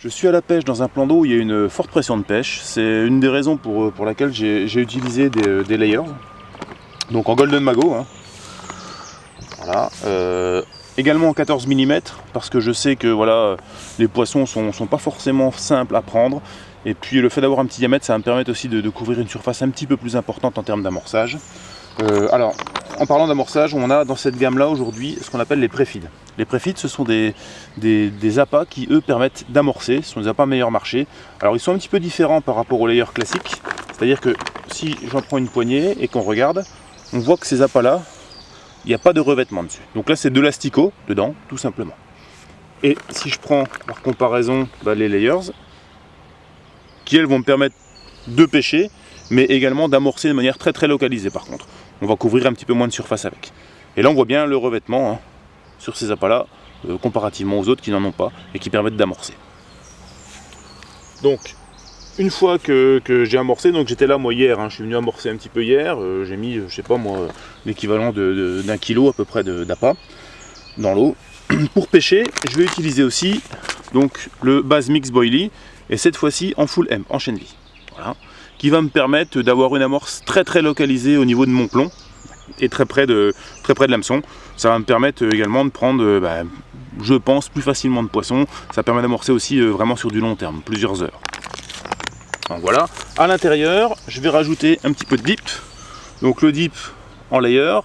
Je suis à la pêche dans un plan d'eau où il y a une forte pression de pêche. C'est une des raisons pour laquelle j'ai utilisé des layers. Donc en Golden Mago. Hein. Voilà. Également en 14 mm parce que je sais que voilà, les poissons sont pas forcément simples à prendre. Et puis le fait d'avoir un petit diamètre, ça va me permettre aussi de couvrir une surface un petit peu plus importante en termes d'amorçage. Alors, en parlant d'amorçage, on a dans cette gamme-là aujourd'hui ce qu'on appelle les préfides. Les préfides, ce sont des appâts qui, eux, permettent d'amorcer. Ce sont des appâts à meilleur marché. Alors, ils sont un petit peu différents par rapport aux layers classiques. C'est-à-dire que si j'en prends une poignée et qu'on regarde, on voit que ces appâts-là, il n'y a pas de revêtement dessus. Donc là, c'est de l'asticot dedans, tout simplement. Et si je prends, par comparaison, les layers, qui, elles, vont me permettre de pêcher, mais également d'amorcer de manière très très localisée par contre. On va couvrir un petit peu moins de surface avec. Et là on voit bien le revêtement hein, sur ces appâts-là, comparativement aux autres qui n'en ont pas et qui permettent d'amorcer. Donc, une fois que j'ai amorcé, donc j'étais là moi hier, hein, je suis venu amorcer un petit peu hier, j'ai mis, je sais pas moi, l'équivalent d'un kilo à peu près d'appât dans l'eau. Pour pêcher, je vais utiliser aussi donc, le Bass Mix Boilie, et cette fois-ci en full M, en chaîne vie. Voilà. Qui va me permettre d'avoir une amorce très très localisée au niveau de mon plomb et très près de l'hameçon. Ça va me permettre également de prendre, je pense, plus facilement de poissons. Ça permet d'amorcer aussi vraiment sur du long terme, plusieurs heures. Donc voilà, à l'intérieur, je vais rajouter un petit peu de dip. Donc le dip en layer,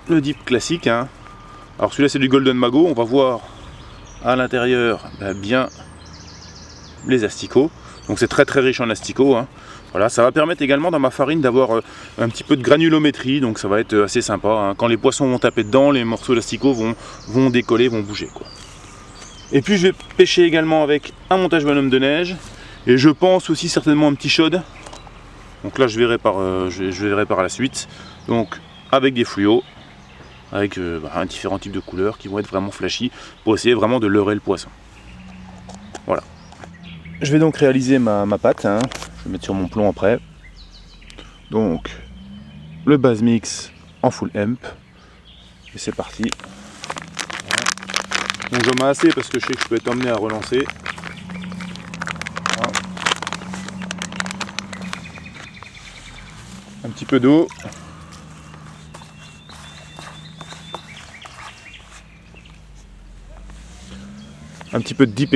le dip classique. Hein. Alors celui-là c'est du Golden Mago, on va voir à l'intérieur bien les asticots. Donc c'est très très riche en asticots. Hein. Voilà, ça va permettre également dans ma farine d'avoir un petit peu de granulométrie, donc ça va être assez sympa. Hein. Quand les poissons vont taper dedans, les morceaux d'asticots vont décoller, vont bouger. Quoi. Et puis je vais pêcher également avec un montage bonhomme de neige, et je pense aussi certainement un petit shod. Donc là je verrai par la suite. Donc avec des fluos, avec différents types de couleurs qui vont être vraiment flashy, pour essayer vraiment de leurrer le poisson. Voilà. Je vais donc réaliser ma pâte, hein. Je vais mettre sur mon plomb après. Donc le Bass Mix en full hemp. Et c'est parti. Voilà. Donc j'en mets assez parce que je sais que je peux être amené à relancer. Voilà. Un petit peu d'eau. Un petit peu de dip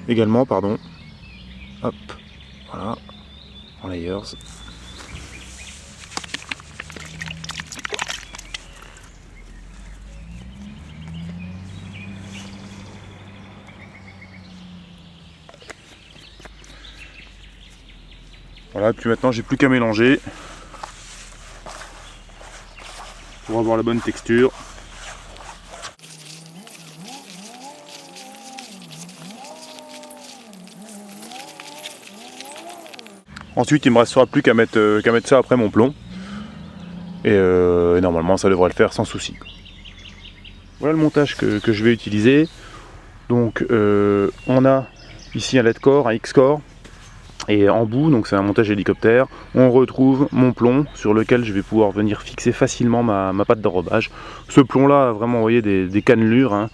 également, pardon. Hop, voilà, en layers. Voilà, puis maintenant j'ai plus qu'à mélanger pour avoir la bonne texture. Ensuite, il ne me restera plus qu'à mettre ça après mon plomb. Et normalement, ça devrait le faire sans souci. Voilà le montage que je vais utiliser. Donc, on a ici un LED core, un X core. Et en bout, donc c'est un montage hélicoptère, on retrouve mon plomb sur lequel je vais pouvoir venir fixer facilement ma pâte d'enrobage. Ce plomb-là a vraiment, vous voyez, des cannelures hein,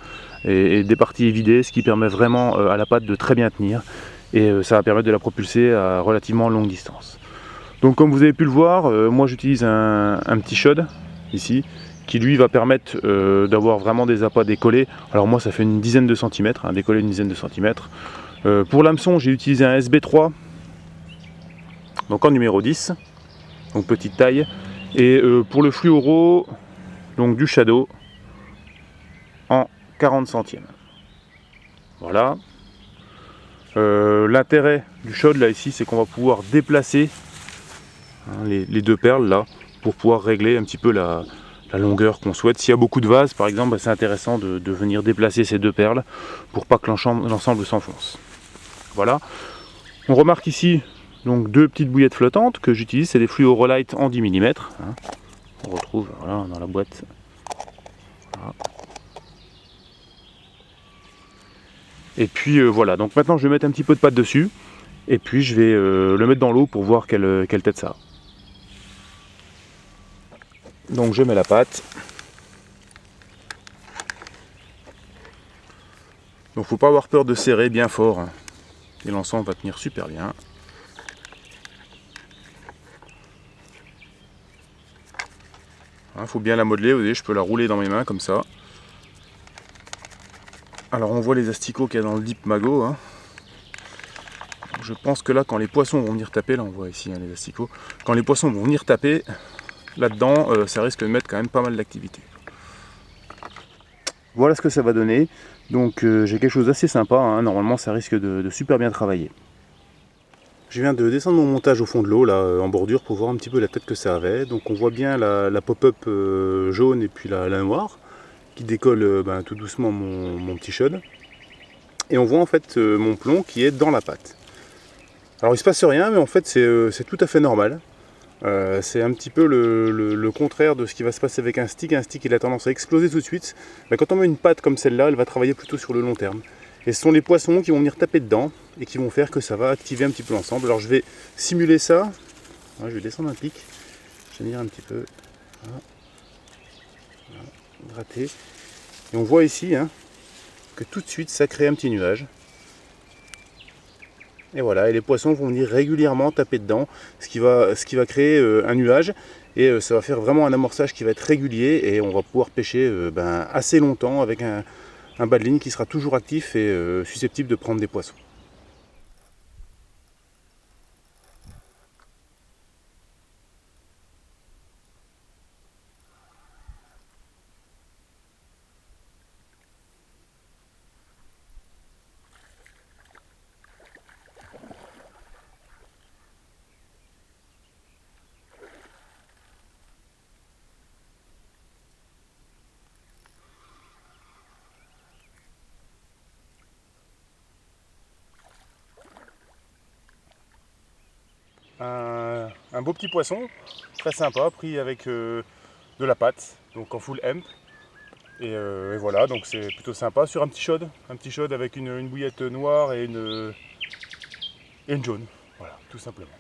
et des parties évidées, ce qui permet vraiment à la pâte de très bien tenir. Et ça va permettre de la propulser à relativement longue distance. Donc comme vous avez pu le voir, moi j'utilise un petit shod ici qui lui va permettre d'avoir vraiment des appâts décollés. Alors moi ça fait une dizaine de centimètres, hein, décollé une dizaine de centimètres. Pour l'hameçon j'ai utilisé un SB3, donc en numéro 10, donc petite taille. Et pour le fluoro, donc du Shadow en 40 centièmes. Voilà. L'intérêt du shod là ici c'est qu'on va pouvoir déplacer hein, les deux perles là pour pouvoir régler un petit peu la longueur qu'on souhaite. S'il y a beaucoup de vases par exemple, c'est intéressant de venir déplacer ces deux perles pour pas que l'ensemble s'enfonce. Voilà. On remarque ici donc deux petites bouillettes flottantes que j'utilise, c'est des Fluorolight en 10 mm. Hein. On retrouve voilà, dans la boîte. Voilà. Et puis voilà, donc maintenant je vais mettre un petit peu de pâte dessus et puis je vais le mettre dans l'eau pour voir quelle tête ça a. Donc je mets la pâte. Donc faut pas avoir peur de serrer bien fort. Hein. Et l'ensemble va tenir super bien. Il faut bien la modeler, vous voyez, je peux la rouler dans mes mains comme ça. Alors on voit les asticots qu'il y a dans le Deep Mago. Hein. Je pense que là, quand les poissons vont venir taper, là on voit ici hein, les asticots, quand les poissons vont venir taper, là-dedans, ça risque de mettre quand même pas mal d'activité. Voilà ce que ça va donner. Donc j'ai quelque chose d'assez sympa, hein. Normalement ça risque de super bien travailler. Je viens de descendre mon montage au fond de l'eau, là, en bordure, pour voir un petit peu la tête que ça avait. Donc on voit bien la pop-up jaune et puis la noire, qui décolle tout doucement mon petit shad. Et on voit en fait mon plomb qui est dans la pâte. Alors il se passe rien, mais en fait c'est tout à fait normal. C'est un petit peu le contraire de ce qui va se passer avec un stick. Un stick il a tendance à exploser tout de suite. Mais quand on met une pâte comme celle-là, elle va travailler plutôt sur le long terme. Et ce sont les poissons qui vont venir taper dedans et qui vont faire que ça va activer un petit peu l'ensemble. Alors je vais simuler ça. Je vais descendre un pic. Je vais venir un petit peu. Voilà. Voilà. Gratter. Et on voit ici hein, que tout de suite ça crée un petit nuage. Et voilà, et les poissons vont venir régulièrement taper dedans, ce qui va créer un nuage. Et ça va faire vraiment un amorçage qui va être régulier. Et on va pouvoir pêcher assez longtemps avec un bas de ligne qui sera toujours actif et susceptible de prendre des poissons. Un beau petit poisson, très sympa, pris avec de la pâte, donc en full hemp. Et voilà, donc c'est plutôt sympa sur un petit shad avec une bouillette noire et une jaune. Voilà, tout simplement.